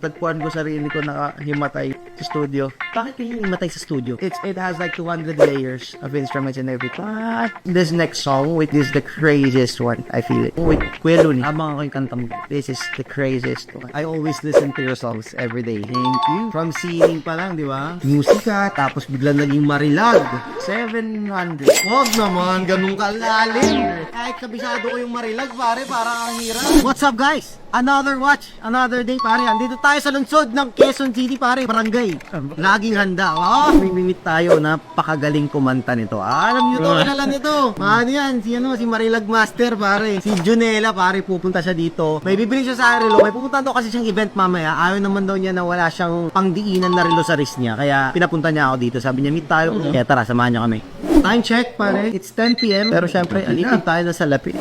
Tagpuan ko sarili ko nakahimatay sa studio. Bakit kayo himatay sa studio? It has like 200 layers of instruments and everything. But this next song, which is the craziest one, I feel it. With Kuya Luni, abang ako yung kanta mo. This is the craziest one. I always listen to your songs every day. Thank you. From singing pa lang, di ba? Musika, tapos biglang naging marilag. 700. Wag naman, ganun kalalim. Kahit kabisado ko yung marilag, pare, parang ang hirap. What's up, guys? Another watch, another day, pare. Andito tayo sa lungsod ng Quezon City, pare. Barangay. Laging handa. Oh, may limit tayo. Napakagaling kumanta nito. Alam nyo to, kilala nito. Ano yan? Si Marilag Master, pare. Si Junela, pare. Pupunta siya dito. May bibili siya sa Arelo. May pupunta daw kasi siyang event mamaya. Ayaw naman daw niya na wala siyang pangdiinan na relo sa wrist niya. Kaya pinapunta niya ako dito. Sabi niya, meet tayo. Kaya tara, samahan niya kami. Time check, pare. It's 10 p.m. Pero syempre, alipin tayo na sa lapit.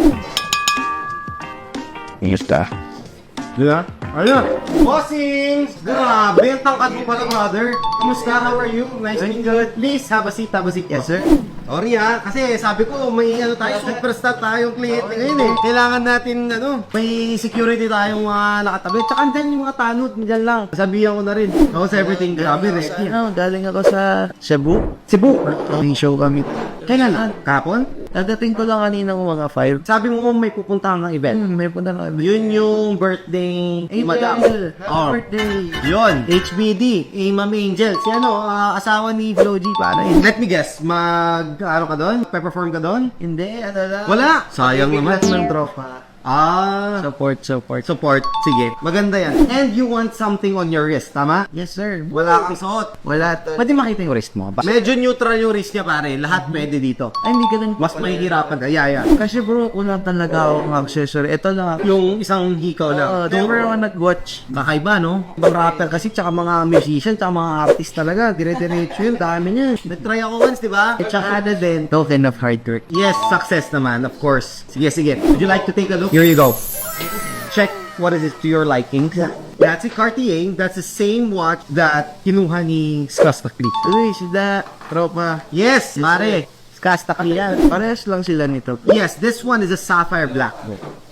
Insta. Diba? Ayun! Bossings! Grabe! Ang tangkad mo pala, brother. Kumusta? How are you? Nice to meet you. Please, have a seat. Have a seat. Yes, sir. Sorry kasi sabi ko, may superstar tayong kliyente ngayon eh. Kailangan natin, may security tayong nakatabi. Tsaka andyan yung mga tanod, dyan lang. Sabihan ko na rin. How's everything? Grabe, ready. Galing ako sa Cebu. May show kami. Kailan? Kapon? Dadating ko lang kanina ng mga 5. Sabi mo may pupuntahan ng event. May pupuntahan ng event. Yun yung birthday. Madam. Birthday. Yun. HBD. Ma'am Angel. Si asawa ni Flo G. Let me guess. Ano ka doon? Perform ka doon? Hindi. Ano lang. Wala. Sayang naman. Ng tropa. Support. Sige. Maganda yan. And you want something on your wrist, tama? Yes, sir. Wala kang suot. Wala. Pwede makita yung wrist mo. Medyo neutral yung wrist niya, pare. Lahat pwede dito. Ay, hindi ganun. Mas mahihirapan ka. Yeah. Kasi bro, kulang talaga ako ng accessory. Ito lang. Yung isang hikaw lang. Never ako nag-watch. Kakaiba, no? Ibang rapper kasi, tsaka mga musician, tsaka mga artist talaga. Dire-diretso yun. Dami niya. Nag-try ako once, di ba? At tsaka na din. Token of hard work. Yes, success naman, of course. Sige. Would you like to take a look? Here you go. Check what is it to your liking. That's a Cartier. That's the same watch that kinuha ni Skastakli. Uy, sila, tropa. Yes, mare. Skastakli yan. Parehas lang sila nito. Yes, this one is a sapphire black.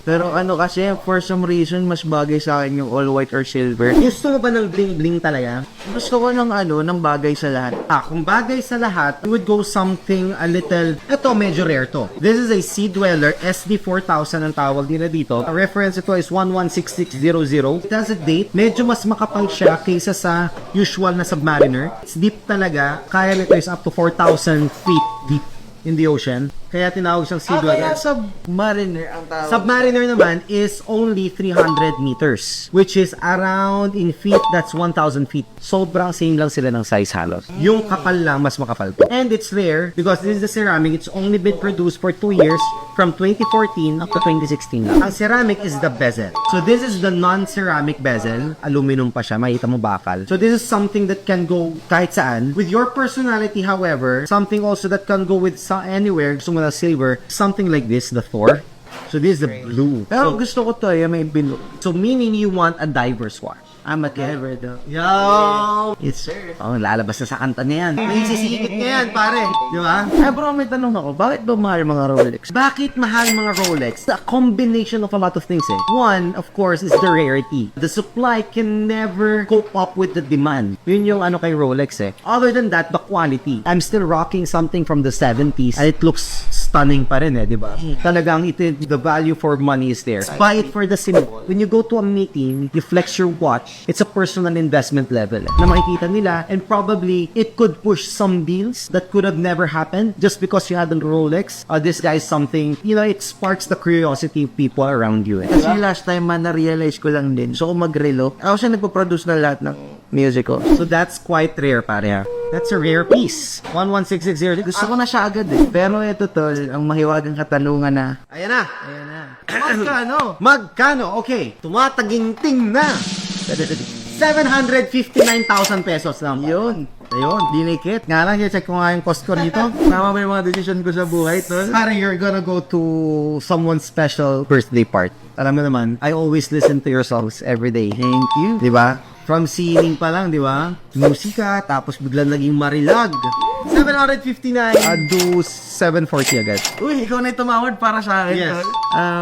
Pero kasi, for some reason, mas bagay sa akin yung all white or silver. Gusto mo ba ng bling-bling talaga? Gusto ko ng ng bagay sa lahat. Kung bagay sa lahat, I would go something a little, ito medyo rare to. This is a Sea Dweller SD4000 ang tawag nila dito. A reference ito is 116600. It has a date. Medyo mas makapal siya kaysa sa usual na Submariner. It's deep talaga. Kaya nito is up to 4,000 feet deep in the ocean. Kaya tinawag siyang Sea Dweller. Submariner ang tawag. Submariner naman is only 300 meters, which is around in feet, that's 1,000 feet. Sobrang same lang sila ng size halos. Yung kapal lang, mas makapal po. And it's rare because this is the ceramic. It's only been produced for 2 years from 2014 up to 2016 lang. Ang ceramic is the bezel. So this is the non-ceramic bezel. Aluminum pa siya. Makita mo bakal. So this is something that can go kahit saan. With your personality, however, something also that can go with anywhere. Gusto mo na silver, something like this, the Thor. So this is the blue. Pero gusto ko to, may blue. So meaning you want a diverse watch. I'm a diver though. Yo! Yes, sir. Lalabas na sa kanta niya yan. May sisikit niya yan, pare. Di ba? Bro, may tanong ako. Bakit ba mahal mga Rolex? Bakit mahal mga Rolex? It's a combination of a lot of things eh. One, of course, is the rarity. The supply can never cope up with the demand. Yun yung kay Rolex eh. Other than that, the quality. I'm still rocking something from the 70s and it looks stunning pa rin eh, di ba? Talagang the value for money is there. Buy it for the symbol. When you go to a meeting, you flex your watch. It's a personal investment level na makikita nila, and probably it could push some deals that could have never happened just because you had a Rolex. This guy is something, it sparks the curiosity of people around you. Kasi last time na-realize ko lang din. So kung mag-relo, ako siya nagpo-produce na lahat ng music ko. So that's quite rare, pare ha. That's a rare piece. 11660. Gusto ko na siya agad eh. Pero ito tol, ang mahiwagang katanungan na. Ayan na. Magkano? Okay. Tumataginting na. 759,000 pesos lang. Yun, dinikit. Nga lang, check ko nga yung cost ko dito. Tama ba yung mga decision ko sa buhay, tol? Pare, you're gonna go to someone's special birthday part. Alam mo naman, I always listen to your songs every day. Thank you. Diba? From singing pa lang, di ba? Musika, tapos biglang naging marilag. 759. Do 740 agad. Uy, ikaw na yung tumawad para sa akin. Yes.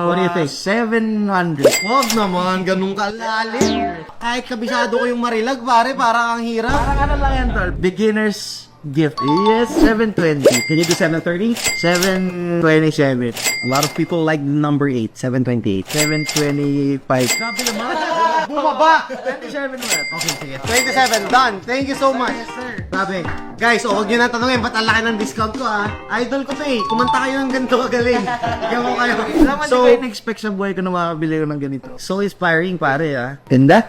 What do you think? 700. Wag naman, ganun kalalim. Kahit kabisado ko yung marilag, pare, parang ang hirap. Parang ano lang yan, tol? Beginner's gift. Yes, 720. Can you do 730? 727. A lot of people like number 8, 728. 725. Grabe naman. Bumaba! 27 ulit. Okay, sige. 27, done. Thank you so much. Yes, sir. Sabi, guys, huwag nyo na tanongin, ba't ang laki ng discount ko, ha? Idol ko to eh. Kumanta kayo ng ganito kagaling. Kaya mo kayo. Naman so, di ko in-expect sa buhay ko na makabili ko ng ganito. So inspiring, pare, ha? Ganda?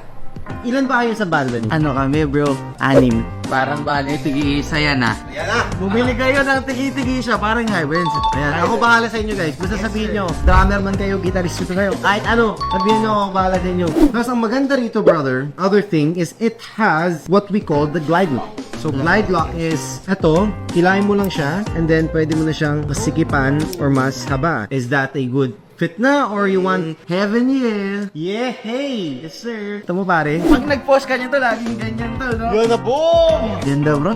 Ilan ba kayo sa Balvin? Ano kami, bro? 6. Parang bali, tigi-isa yan, ah. Ayan na. Bumili kayo ng tigi-tigi siya, parang hybrids. Ayan, ako bahala sa inyo, guys. Basta sabihin nyo, drummer man kayo, guitarist kayo, kahit ano, sabihin nyo, ako bahala sa inyo. Tapos ang maganda rito, brother, other thing is it has what we call the glide lock. So, glide lock is, eto, hilahin mo lang siya, and then pwede mo na siyang masikipan or mas haba. Is that a good fit na, or you want heaven, yeah? Yeah, hey! Yes, sir. Ito mo, pare. Pag nag-post ka nito, laging ganyan to, no? Gonna boom! Ganda, bro.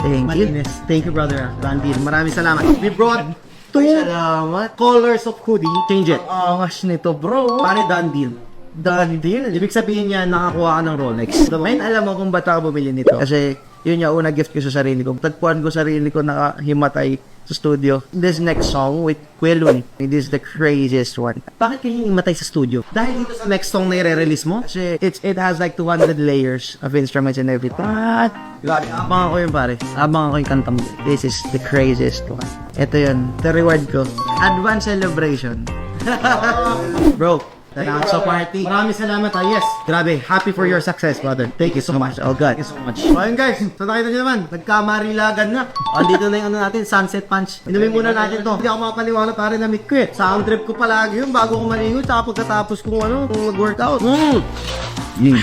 Thank you. Malinis. Thank you, brother Randy. Maraming salamat. We brought two Salamat. colors of hoodie. Change it. Ang angas nito, bro. Pare, done deal. Done deal. Ibig sabihin niya, nakakuha ka ng Rolex. Ngayon, alam mo kung ba't ako bumili nito. Kasi, yun yung una gift ko sa sarili ko. Tagpuan ko sarili ko nakahimatay sa studio. This next song with Quilun, it is the craziest one. Bakit kayo imatay sa studio? Dahil dito sa next song na i-release mo? Kasi it has like 200 layers of instruments and everything. But, Grabe. abangan ko yun, pare. Abangan ko yung kanta mo. This is the craziest one. Ito yun. The reward ko. Advance celebration. Bro, salamat sa party. Maraming salamat, ha. Yes. Grabe. Happy for your success, brother. Thank you so much. Oh God, thank you so much. So ayun guys, so nakita nyo naman, nagkamarilagan na. Andito na yung ano natin, Sunset Punch. Inumin muna natin to. Hindi ako makapaniwala pare na quit. Sound trip ko palagi yun bago ko maligo, tsaka pagkatapos kung mag-workout. Yun.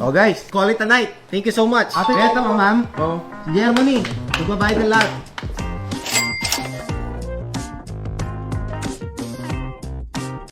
Oh guys, call it a night. Thank you so much. Ito, ma'am. Oh. Germany. Magbabayad ng lahat.